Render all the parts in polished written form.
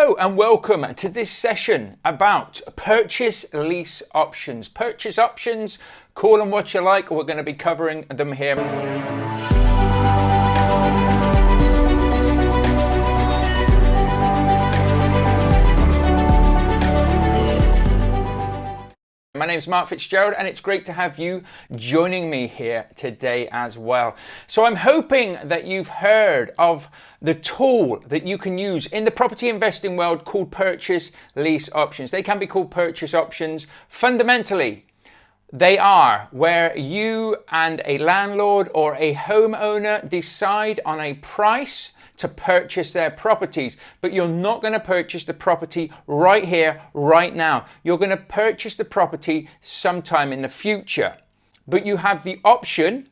Hello and welcome to this session about purchase lease options. Purchase options, call them what you like, we're going to be covering them here. My name is Mark Fitzgerald and it's great to have you joining me here today as well. So I'm hoping that you've heard of the tool that you can use in the property investing world called purchase lease options. They can be called purchase options. Fundamentally, they are where you and a landlord or a homeowner decide on a price to purchase their properties, but you're not going to purchase the property right here, right now. You're going to purchase the property sometime in the future, but you have the option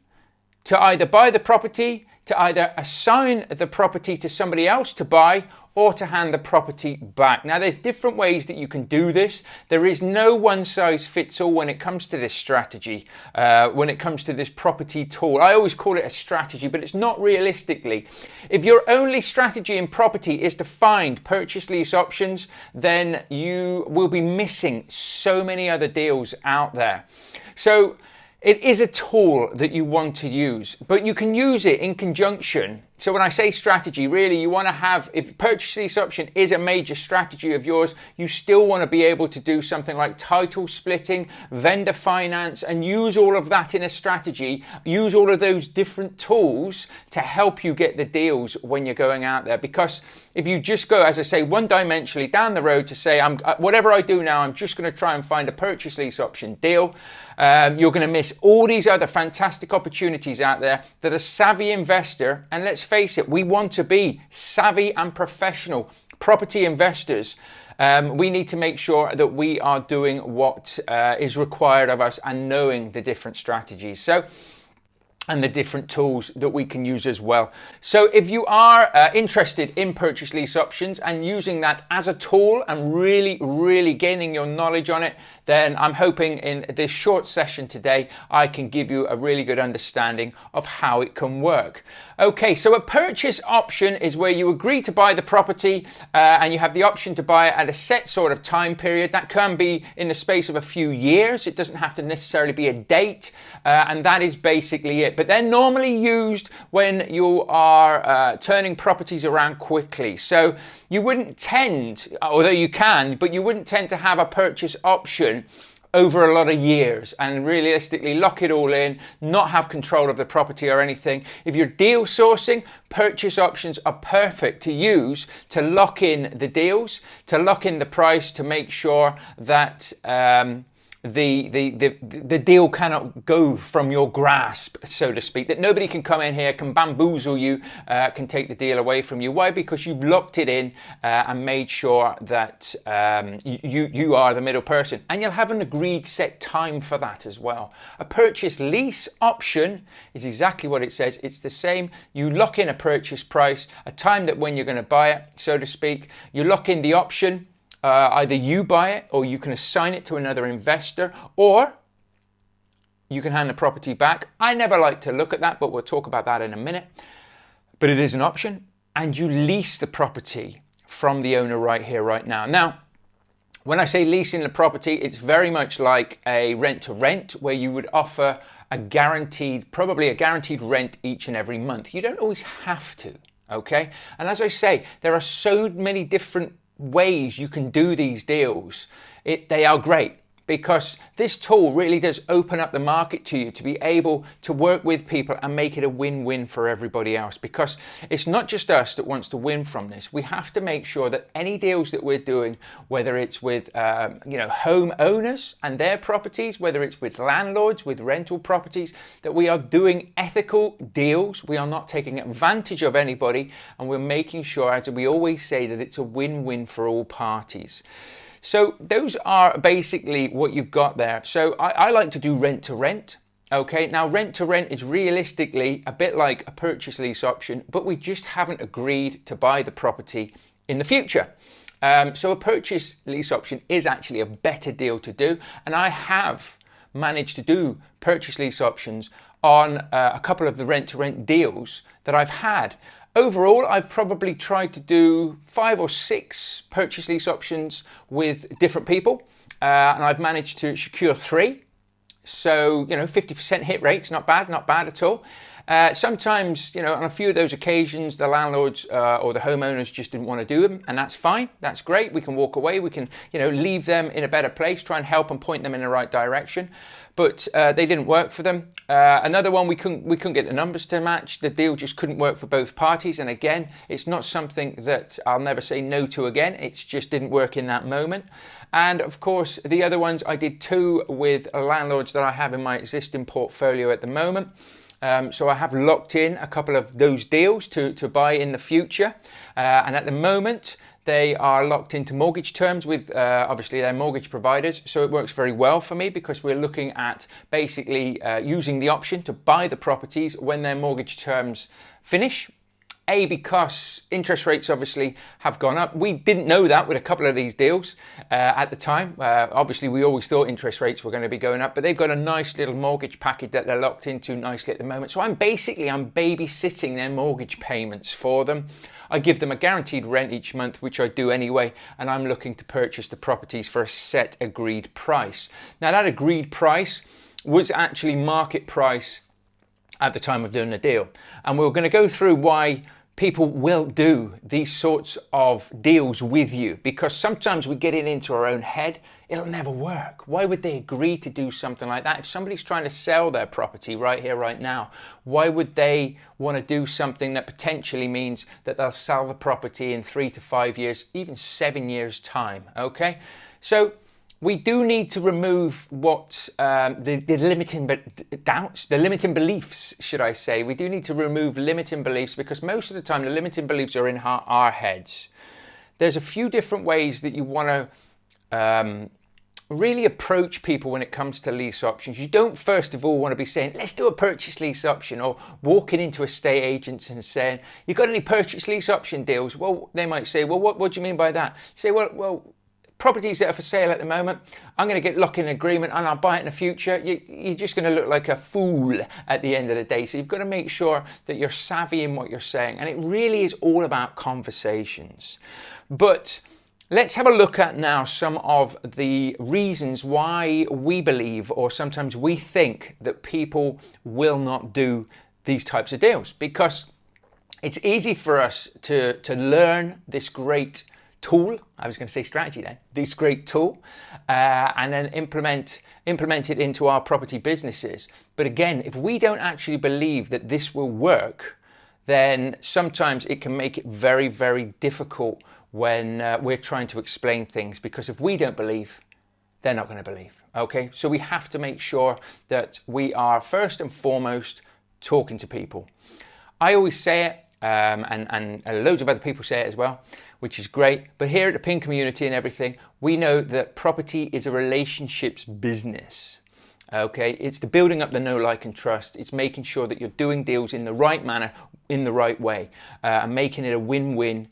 to either buy the property, to either assign the property to somebody else to buy, or to hand the property back. Now, there's different ways that you can do this. There is no one size fits all when it comes to this strategy, when it comes to this property tool. I always call it a strategy, but it's not realistically. If your only strategy in property is to find purchase lease options, then you will be missing so many other deals out there. So it is a tool that you want to use, but you can use it in conjunction. So when I say strategy, really you want to have, if purchase lease option is a major strategy of yours, you still want to be able to do something like title splitting, vendor finance, and use all of that in a strategy. Use all of those different tools to help you get the deals when you're going out there. Because if you just go, as I say, one-dimensionally down the road to say, whatever I do now, I'm just going to try and find a purchase lease option deal, you're going to miss all these other fantastic opportunities out there that a savvy investor, and let's face it, we want to be savvy and professional property investors. We need to make sure that we are doing what is required of us and knowing the different strategies. And the different tools that we can use as well. So if you are interested in purchase lease options and using that as a tool and really gaining your knowledge on it, then I'm hoping in this short session today, I can give you a really good understanding of how it can work. Okay, so a purchase option is where you agree to buy the property and you have the option to buy it at a set sort of time period. That can be in the space of a few years. It doesn't have to necessarily be a date, and that is basically it. But they're normally used when you are turning properties around quickly. So you wouldn't tend, although you can, but you wouldn't tend to have a purchase option over a lot of years and realistically lock it all in, not have control of the property or anything. If you're deal sourcing, purchase options are perfect to use to lock in the deals, to lock in the price, to make sure that the deal cannot go from your grasp, so to speak, that nobody can come in here, can bamboozle you, can take the deal away from you. Why? Because you've locked it in and made sure that you are the middle person, and you'll have an agreed set time for that as well. A purchase lease option is exactly what it says. It's the same. You lock in a purchase price, a time that when you're going to buy it, so to speak. You lock in the option. Either you buy it, or you can assign it to another investor, or you can hand the property back. I never like to look at that, but we'll talk about that in a minute. But it is an option, and you lease the property from the owner right here, right now. Now, when I say leasing the property, it's very much like a rent to rent, where you would offer probably a guaranteed rent each and every month. You don't always have to, okay? And as I say, there are so many different ways you can do these deals. They are great because this tool really does open up the market to you to be able to work with people and make it a win-win for everybody else, because it's not just us that wants to win from this. We have to make sure that any deals that we're doing, whether it's with home owners and their properties, whether it's with landlords with rental properties, that we are doing ethical deals. We are not taking advantage of anybody, and we're making sure, as we always say, that it's a win-win for all parties. So those are basically what you've got there. So I like to do rent to rent. Okay, now rent to rent is realistically a bit like a purchase lease option, but we just haven't agreed to buy the property in the future. So a purchase lease option is actually a better deal to do. And I have managed to do purchase lease options on a couple of the rent to rent deals that I've had overall, I've probably tried to do 5 or 6 purchase lease options with different people, and I've managed to secure 3. So, 50% hit rate's not bad at all. Sometimes, on a few of those occasions, the landlords or the homeowners just didn't want to do them, and that's fine. That's great. We can walk away. We can, leave them in a better place, try and help and point them in the right direction. But they didn't work for them. Another one, we couldn't get the numbers to match. The deal just couldn't work for both parties. And again, it's not something that I'll never say no to again. It just didn't work in that moment. And of course, the other ones, I did 2 with landlords that I have in my existing portfolio at the moment. So I have locked in a couple of those deals to buy in the future. And at the moment, they are locked into mortgage terms with obviously their mortgage providers. So it works very well for me because we're looking at basically using the option to buy the properties when their mortgage terms finish. Because interest rates obviously have gone up. We didn't know that with a couple of these deals at the time. Obviously, we always thought interest rates were going to be going up, but they've got a nice little mortgage package that they're locked into nicely at the moment. So I'm babysitting their mortgage payments for them. I give them a guaranteed rent each month, which I do anyway, and I'm looking to purchase the properties for a set agreed price. Now, that agreed price was actually market price at the time of doing the deal. And we're going to go through why people will do these sorts of deals with you, because sometimes we get it into our own head, it'll never work. Why would they agree to do something like that? If somebody's trying to sell their property right here, right now, why would they want to do something that potentially means that they'll sell the property in 3 to 5 years, even 7 years time, okay? So we do need to remove what the limiting doubts, the limiting beliefs, should I say. We do need to remove limiting beliefs because most of the time the limiting beliefs are in our heads. There's a few different ways that you want to really approach people when it comes to lease options. You don't first of all want to be saying, let's do a purchase lease option, or walking into estate agents and saying, you got any purchase lease option deals? Well, they might say, well, what do you mean by that? You say, well, properties that are for sale at the moment, I'm going to get lock-in agreement and I'll buy it in the future. You're just going to look like a fool at the end of the day. So you've got to make sure that you're savvy in what you're saying. And it really is all about conversations. But let's have a look at now some of the reasons why we believe, or sometimes we think, that people will not do these types of deals. Because it's easy for us to learn this great tool, I was going to say strategy then, this great tool, and then implement it into our property businesses. But again, if we don't actually believe that this will work, then sometimes it can make it very, very difficult when we're trying to explain things, because if we don't believe, they're not going to believe. Okay, so we have to make sure that we are first and foremost talking to people. I always say it, and loads of other people say it as well, which is great. But here at the PIN community and everything, we know that property is a relationships business. Okay, it's the building up the know, like, and trust. It's making sure that you're doing deals in the right manner, in the right way, and making it a win-win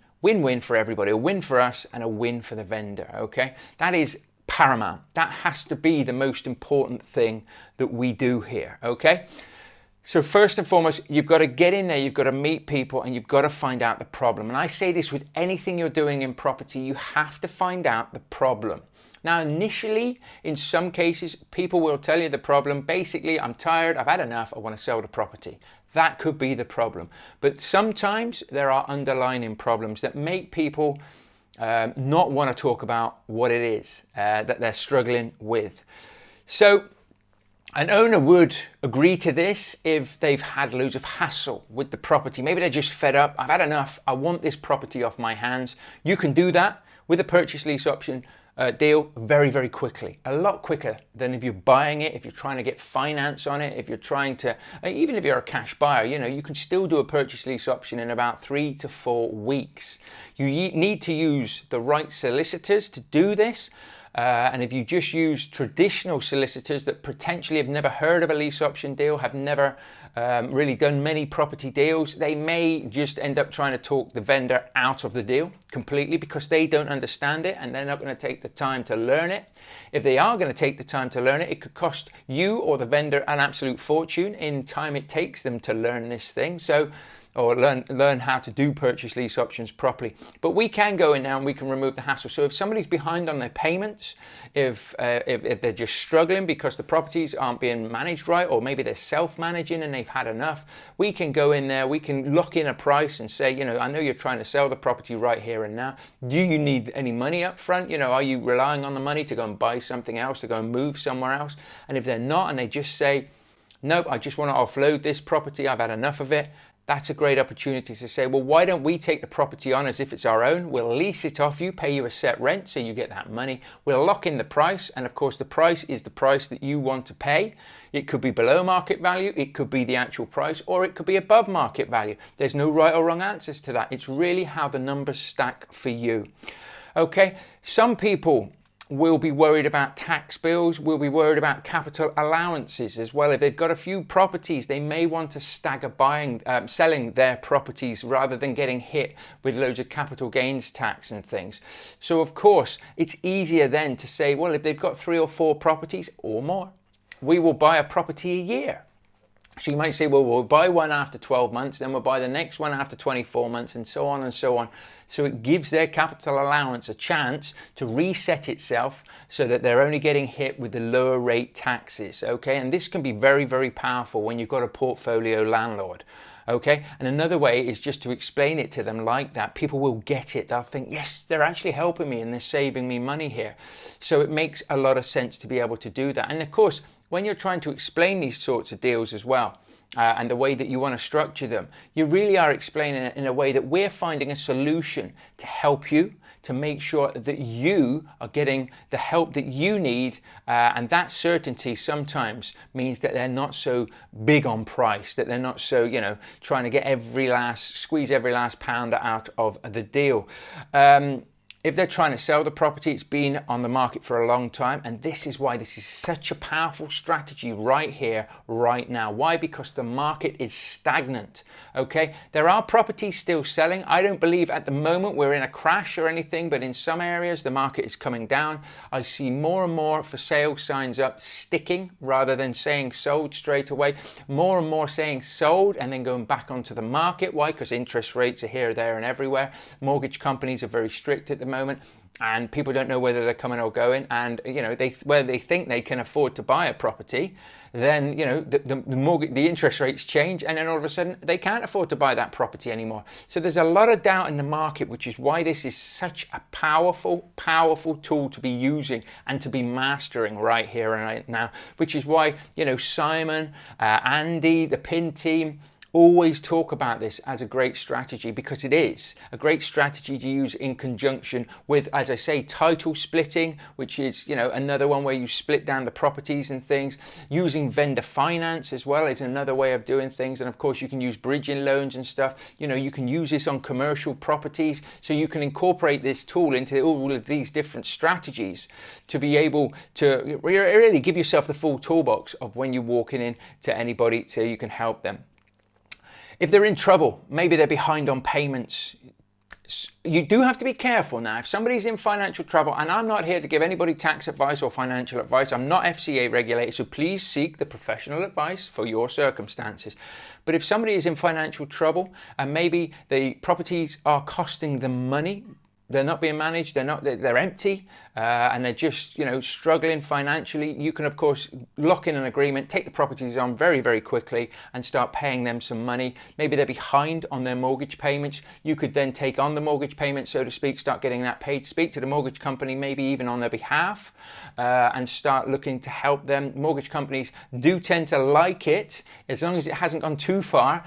for everybody, a win for us and a win for the vendor. Okay, that is paramount. That has to be the most important thing that we do here. Okay. So first and foremost, you've got to get in there, you've got to meet people, and you've got to find out the problem. And I say this with anything you're doing in property, you have to find out the problem. Now, initially, in some cases, people will tell you the problem. Basically, I'm tired, I've had enough, I want to sell the property. That could be the problem. But sometimes there are underlying problems that make people not want to talk about what it is that they're struggling with. So an owner would agree to this if they've had loads of hassle with the property. Maybe they're just fed up. I've had enough. I want this property off my hands. You can do that with a purchase lease option deal very, very quickly. A lot quicker than if you're buying it, if you're trying to get finance on it, if you're trying to, even if you're a cash buyer, you can still do a purchase lease option in about 3 to 4 weeks. You need to use the right solicitors to do this. And if you just use traditional solicitors that potentially have never heard of a lease option deal, have never really done many property deals, they may just end up trying to talk the vendor out of the deal completely because they don't understand it and they're not going to take the time to learn it. If they are going to take the time to learn it, it could cost you or the vendor an absolute fortune in time it takes them to learn this thing. So or learn how to do purchase lease options properly. But we can go in now and we can remove the hassle. So if somebody's behind on their payments, if they're just struggling because the properties aren't being managed right, or maybe they're self-managing and they've had enough, we can go in there, we can lock in a price and say, I know you're trying to sell the property right here and now. Do you need any money up front? Are you relying on the money to go and buy something else, to go and move somewhere else? And if they're not, and they just say, nope, I just want to offload this property, I've had enough of it, that's a great opportunity to say, well, why don't we take the property on as if it's our own? We'll lease it off you, pay you a set rent, so you get that money. We'll lock in the price, and of course the price is the price that you want to pay. It could be below market value, it could be the actual price, or it could be above market value. There's no right or wrong answers to that. It's really how the numbers stack for you. Okay, some people will be worried about tax bills, will be worried about capital allowances as well. If they've got a few properties, they may want to stagger selling their properties rather than getting hit with loads of capital gains tax and things. So of course, it's easier then to say, well, if they've got 3 or 4 properties or more, we will buy a property a year. So you might say, well, we'll buy one after 12 months, then we'll buy the next one after 24 months, and so on and so on. So it gives their capital allowance a chance to reset itself so that they're only getting hit with the lower rate taxes, okay? And this can be very, very powerful when you've got a portfolio landlord, okay? And another way is just to explain it to them like that. People will get it. They'll think, yes, they're actually helping me and they're saving me money here. So it makes a lot of sense to be able to do that. And of course, when you're trying to explain these sorts of deals as well, and the way that you want to structure them, you really are explaining it in a way that we're finding a solution to help you, to make sure that you are getting the help that you need, and that certainty sometimes means that they're not so big on price, that they're not so, trying to get squeeze every last pound out of the deal. If they're trying to sell the property, it's been on the market for a long time, and this is why this is such a powerful strategy right here, right now. Why? Because the market is stagnant, okay? There are properties still selling. I don't believe at the moment we're in a crash or anything, but in some areas the market is coming down. I see more and more for sale signs up sticking rather than saying sold straight away. More and more saying sold and then going back onto the market. Why? Because interest rates are here, there, and everywhere. Mortgage companies are very strict at the moment, and people don't know whether they're coming or going, and where they think they can afford to buy a property, then the interest rates change, and then all of a sudden they can't afford to buy that property anymore. So there's a lot of doubt in the market, which is why this is such a powerful tool to be using and to be mastering right here and right now, which is why Simon, Andy, the PIN team always talk about this as a great strategy, because it is a great strategy to use in conjunction with, as I say, title splitting, which is another one where you split down the properties and things. Using vendor finance as well is another way of doing things, and of course you can use bridging loans and stuff. You can use this on commercial properties, so you can incorporate this tool into all of these different strategies to be able to really give yourself the full toolbox of when you're walking in to anybody so you can help them. If they're in trouble, maybe they're behind on payments, you do have to be careful now. If somebody's in financial trouble, and I'm not here to give anybody tax advice or financial advice, I'm not FCA regulated, so please seek the professional advice for your circumstances. But if somebody is in financial trouble and maybe the properties are costing them money, they're not being managed, they're empty, and they're just struggling financially, you can of course lock in an agreement, take the properties on very, very quickly and start paying them some money. Maybe they're behind on their mortgage payments. You could then take on the mortgage payment, so to speak, start getting that paid, speak to the mortgage company, maybe even on their behalf, and start looking to help them. Mortgage companies do tend to like it, as long as it hasn't gone too far,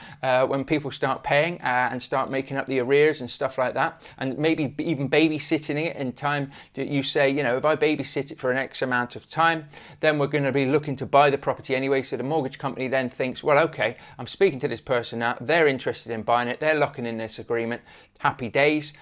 when people start paying and start making up the arrears and stuff like that, and maybe even babysitting it in time that you say, if I babysit it for an X amount of time, then we're going to be looking to buy the property anyway. So the mortgage company then thinks, well, okay, I'm speaking to this person now, they're interested in buying it, they're locking in this agreement, happy days.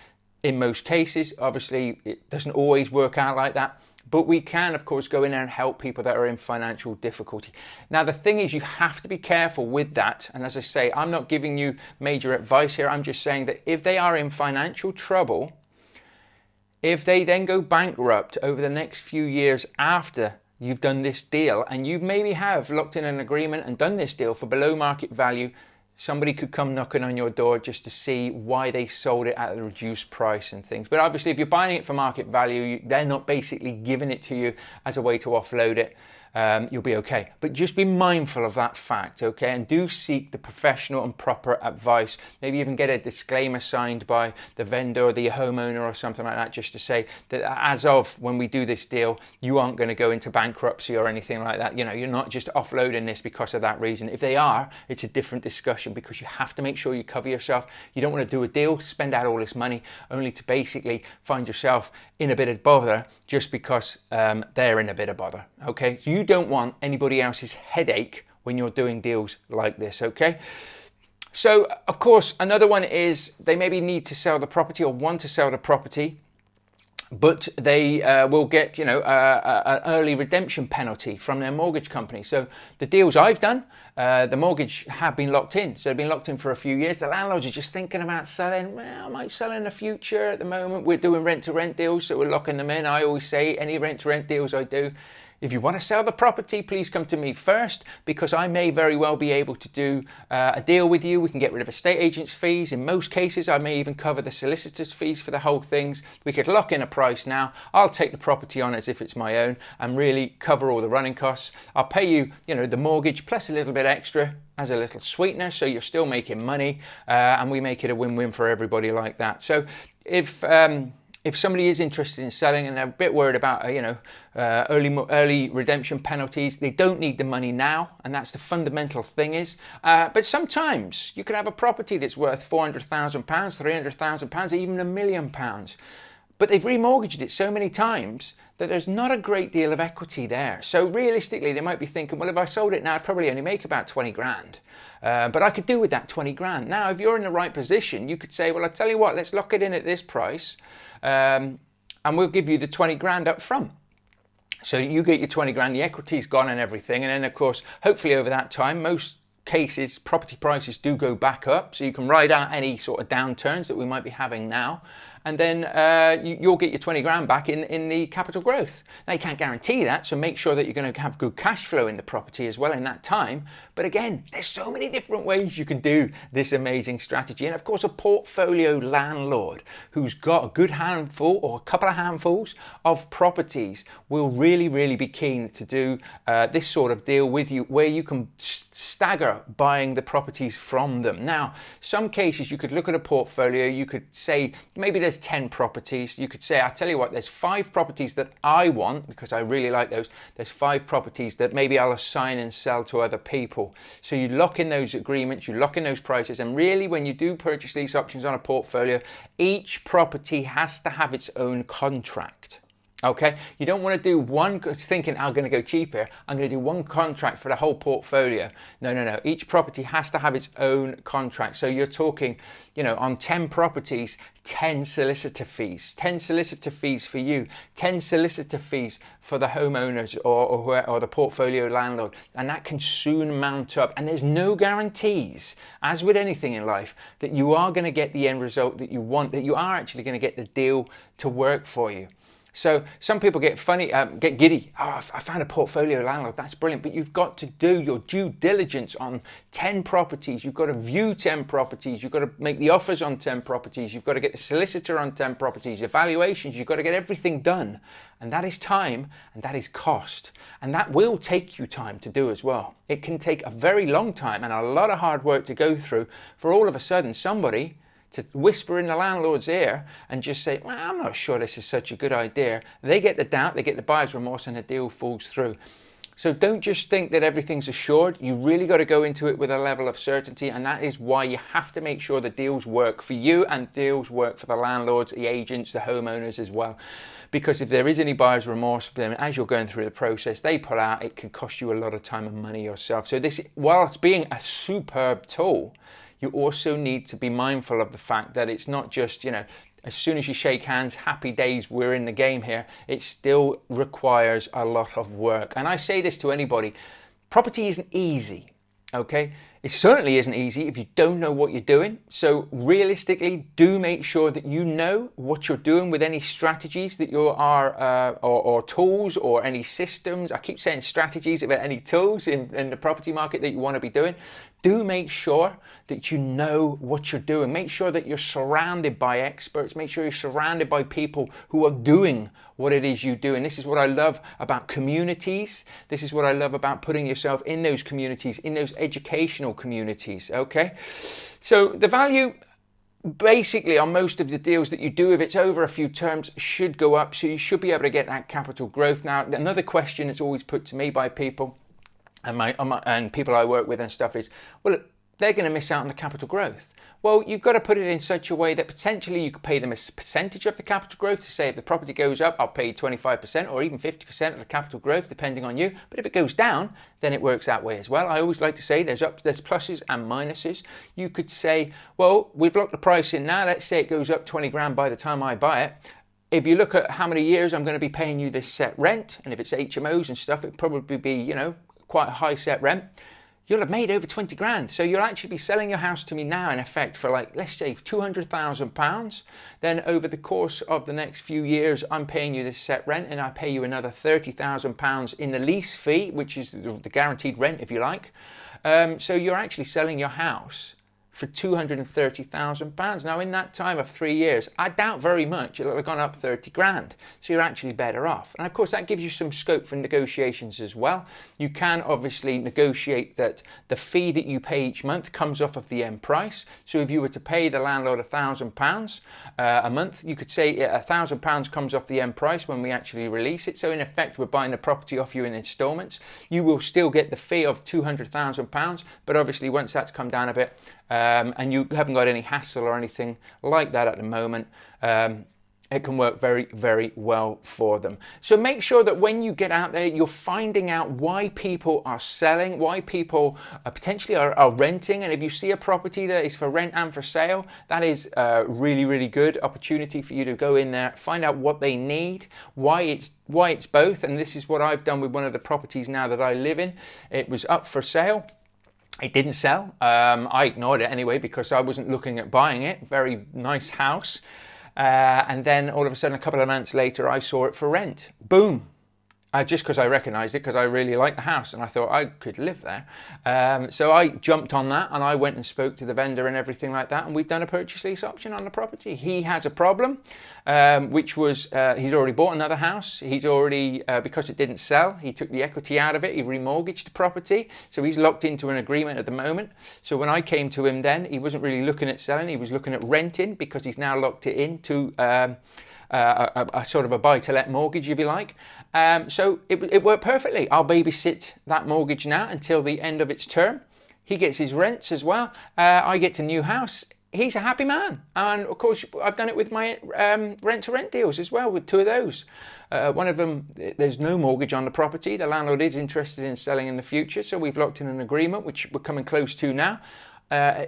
In most cases, obviously it doesn't always work out like that, but we can of course go in there and help people that are in financial difficulty. Now the thing is, you have to be careful with that, and as I say, I'm not giving you major advice here, I'm just saying that if they are in financial trouble, if they then go bankrupt over the next few years after you've done this deal, and you maybe have locked in an agreement and done this deal for below market value, somebody could come knocking on your door just to see why they sold it at a reduced price and things. But obviously, if you're buying it for market value, they're not basically giving it to you as a way to offload it. You'll be okay. But just be mindful of that fact, okay? And do seek the professional and proper advice. Maybe even get a disclaimer signed by the vendor or the homeowner or something like that, just to say that as of when we do this deal, you aren't going to go into bankruptcy or anything like that. You know, you're not just offloading this because of that reason. If they are, it's a different discussion, because you have to make sure you cover yourself. You don't want to do a deal, spend out all this money, only to basically find yourself in a bit of bother just because they're in a bit of bother, okay? So you don't want anybody else's headache when you're doing deals like this, okay? So, of course, another one is they maybe need to sell the property or want to sell the property, but they will get, an early redemption penalty from their mortgage company. So the deals I've done, the mortgage have been locked in. So they've been locked in for a few years. The landlords are just thinking about selling. Well, I might sell in the future. At the moment, we're doing rent-to-rent deals, so we're locking them in. I always say any rent-to-rent deals I do, if you want to sell the property, please come to me first, because I may very well be able to do a deal with you. We can get rid of estate agents' fees. In most cases, I may even cover the solicitor's fees for the whole things. We could lock in a price now. I'll take the property on as if it's my own and really cover all the running costs. I'll pay you, the mortgage plus a little bit extra as a little sweetener, so you're still making money, and we make it a win-win for everybody like that. So if somebody is interested in selling and they're a bit worried about, early redemption penalties, they don't need the money now, and that's the fundamental thing is. But sometimes you could have a property that's worth £400,000, £300,000, even £1 million, but they've remortgaged it so many times that there's not a great deal of equity there. So realistically, they might be thinking, well, if I sold it now, I'd probably only make about 20 grand. But I could do with that 20 grand. Now, if you're in the right position, you could say, well, I tell you what, let's lock it in at this price, and we'll give you the 20 grand up front. So you get your 20 grand, the equity's gone and everything. And then, of course, hopefully over that time, most cases, property prices do go back up. So you can ride out any sort of downturns that we might be having now. And then you'll get your 20 grand back in the capital growth. Now, you can't guarantee that, so make sure that you're going to have good cash flow in the property as well in that time. But again, there's so many different ways you can do this amazing strategy. And of course, a portfolio landlord who's got a good handful or a couple of handfuls of properties will really, really be keen to do this sort of deal with you, where you can stagger buying the properties from them. Now, some cases you could look at a portfolio, you could say maybe there's 10 properties. You could say, I tell you what, there's 5 properties that I want because I really like those. There's 5 properties that maybe I'll assign and sell to other people. So you lock in those agreements, you lock in those prices, and really when you do purchase lease options on a portfolio, each property has to have its own contract. Okay, you don't want to do one thinking I'm going to go cheaper. I'm going to do one contract for the whole portfolio. No. Each property has to have its own contract. So you're talking, on 10 properties, 10 solicitor fees, 10 solicitor fees for you, 10 solicitor fees for the homeowners or the portfolio landlord. And that can soon mount up. And there's no guarantees, as with anything in life, that you are going to get the end result that you want, that you are actually going to get the deal to work for you. So some people get giddy. Oh, I found a portfolio landlord, that's brilliant. But you've got to do your due diligence on 10 properties. You've got to view 10 properties. You've got to make the offers on 10 properties. You've got to get the solicitor on 10 properties, evaluations. You've got to get everything done. And that is time and that is cost. And that will take you time to do as well. It can take a very long time and a lot of hard work to go through for all of a sudden somebody to whisper in the landlord's ear and just say, well, I'm not sure this is such a good idea. They get the doubt, they get the buyer's remorse, and the deal falls through. So don't just think that everything's assured. You really got to go into it with a level of certainty, and that is why you have to make sure the deals work for you and deals work for the landlords, the agents, the homeowners as well. Because if there is any buyer's remorse, then as you're going through the process, they pull out, it can cost you a lot of time and money yourself. So this, whilst being a superb tool, you also need to be mindful of the fact that it's not just, as soon as you shake hands, happy days, we're in the game here. It still requires a lot of work. And I say this to anybody, property isn't easy, okay? It certainly isn't easy if you don't know what you're doing. So realistically, do make sure that you know what you're doing with any strategies that you are, or tools or any systems. I keep saying strategies about any tools in the property market that you want to be doing. Do make sure that you know what you're doing. Make sure that you're surrounded by experts. Make sure you're surrounded by people who are doing what it is you do. And this is what I love about communities. This is what I love about putting yourself in those communities, in those educational communities, okay? So the value basically on most of the deals that you do, if it's over a few terms, should go up. So you should be able to get that capital growth. Now, another question that's always put to me by people and people I work with and stuff is, well, they're going to miss out on the capital growth. Well, you've got to put it in such a way that potentially you could pay them a percentage of the capital growth. To say if the property goes up, I'll pay you 25% or even 50% of the capital growth, depending on you. But if it goes down, then it works that way as well. I always like to say there's pluses and minuses. You could say, well, we've locked the price in now. Let's say it goes up 20 grand by the time I buy it. If you look at how many years I'm going to be paying you this set rent, and if it's HMOs and stuff, it'd probably be, quite a high set rent. You'll have made over 20 grand. So you'll actually be selling your house to me now in effect for let's say £200,000. Then over the course of the next few years, I'm paying you this set rent and I pay you another £30,000 in the lease fee, which is the guaranteed rent, if you like. So you're actually selling your house for £230,000. Now in that time of 3 years, I doubt very much it'll have gone up 30 grand. So you're actually better off. And of course that gives you some scope for negotiations as well. You can obviously negotiate that the fee that you pay each month comes off of the end price. So if you were to pay the landlord £1,000 a month, you could say £1,000 comes off the end price when we actually release it. So in effect, we're buying the property off you in installments. You will still get the fee of £200,000, but obviously once that's come down a bit, and you haven't got any hassle or anything like that at the moment, it can work very, very well for them. So make sure that when you get out there, you're finding out why people are selling, why people potentially are renting. And if you see a property that is for rent and for sale, that is a really, really good opportunity for you to go in there, find out what they need, why it's both. And this is what I've done with one of the properties now that I live in. It was up for sale. It didn't sell. I ignored it anyway because I wasn't looking at buying it. Very nice house. And then all of a sudden, a couple of months later, I saw it for rent. Boom. Just because I recognised it, because I really liked the house and I thought I could live there. So I jumped on that and I went and spoke to the vendor and everything like that. And we've done a purchase lease option on the property. He has a problem, which was he's already bought another house. He's already, because it didn't sell, he took the equity out of it. He remortgaged the property. So he's locked into an agreement at the moment. So when I came to him then, he wasn't really looking at selling. He was looking at renting because he's now locked it into a sort of a buy-to-let mortgage, if you like. So it worked perfectly. I'll babysit that mortgage now until the end of its term. He gets his rents as well. I get a new house. He's a happy man. And of course, I've done it with my rent-to-rent deals as well, with two of those. One of them, there's no mortgage on the property. The landlord is interested in selling in the future. So we've locked in an agreement, which we're coming close to now.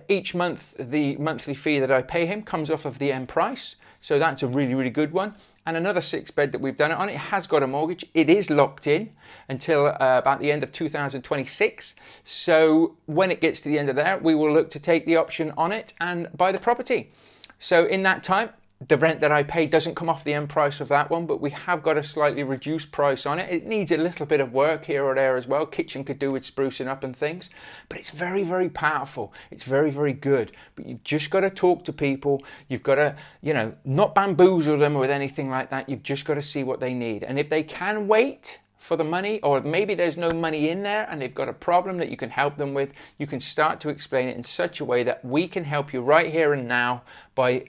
Each month, the monthly fee that I pay him comes off of the end price. So that's a really, really good one. And another 6-bed that we've done it on, it has got a mortgage. It is locked in until about the end of 2026. So when it gets to the end of that, we will look to take the option on it and buy the property. So in that time, the rent that I pay doesn't come off the end price of that one, but we have got a slightly reduced price on it. It needs a little bit of work here or there as well. Kitchen could do with sprucing up and things, but it's very, very powerful. It's very, very good. But you've just got to talk to people. You've got to, not bamboozle them with anything like that. You've just got to see what they need. And if they can wait for the money, or maybe there's no money in there and they've got a problem that you can help them with, you can start to explain it in such a way that we can help you right here and now by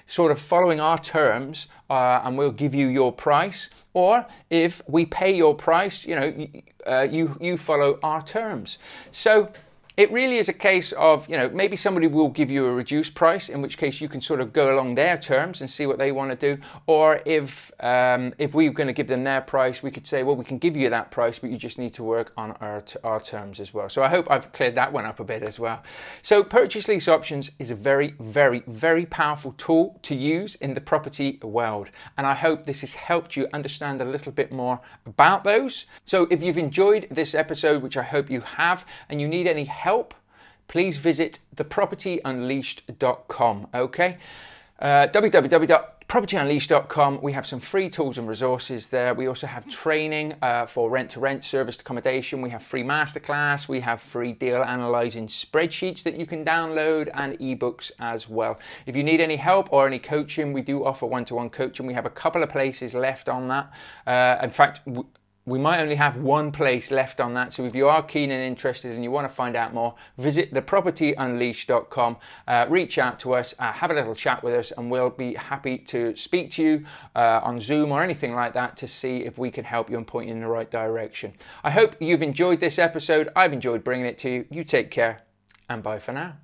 sort of following our terms, and we'll give you your price. Or if we pay your price, you follow our terms. So it really is a case of, maybe somebody will give you a reduced price, in which case you can sort of go along their terms and see what they want to do. Or if we're going to give them their price, we could say, well, we can give you that price, but you just need to work on our terms as well. So I hope I've cleared that one up a bit as well. So purchase lease options is a very, very, very powerful tool to use in the property world. And I hope this has helped you understand a little bit more about those. So if you've enjoyed this episode, which I hope you have, and you need any help please visit thepropertyunleashed.com. Okay, www.propertyunleashed.com. We have some free tools and resources there. We also have training for rent-to-rent serviced accommodation. We have free masterclass. We have free deal analyzing spreadsheets that you can download and ebooks as well. If you need any help or any coaching, we do offer one-to-one coaching. We have a couple of places left on that. In fact, we might only have one place left on that. So if you are keen and interested and you want to find out more, visit thepropertyunleashed.com, reach out to us, have a little chat with us, and we'll be happy to speak to you on Zoom or anything like that to see if we can help you and point you in the right direction. I hope you've enjoyed this episode. I've enjoyed bringing it to you. You take care and bye for now.